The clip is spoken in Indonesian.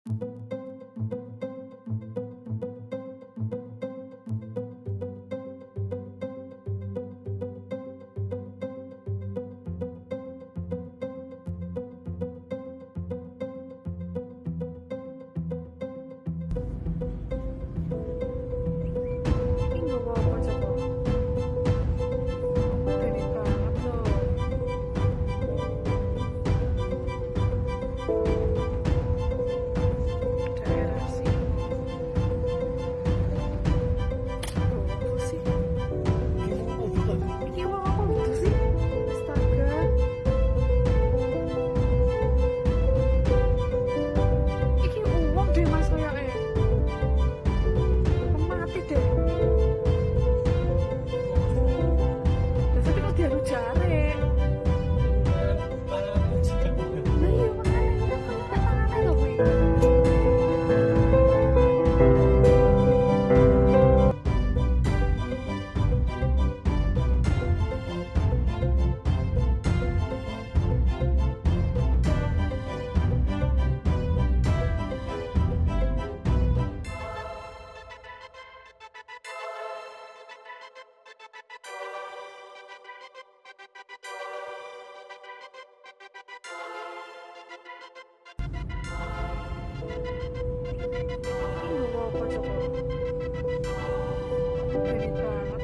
Ini nggawa apa coba? Gede banget loh. Daerah sini. Nggawa apa sih? Iki uang apa gitu sih? Astaga. Iki uang deh mas kayaknya. Mati deh. Tapi kok dia jare. Lah iya makanya kan tangannya lho kuwi. Ini nggawa apa coba? Gede banget.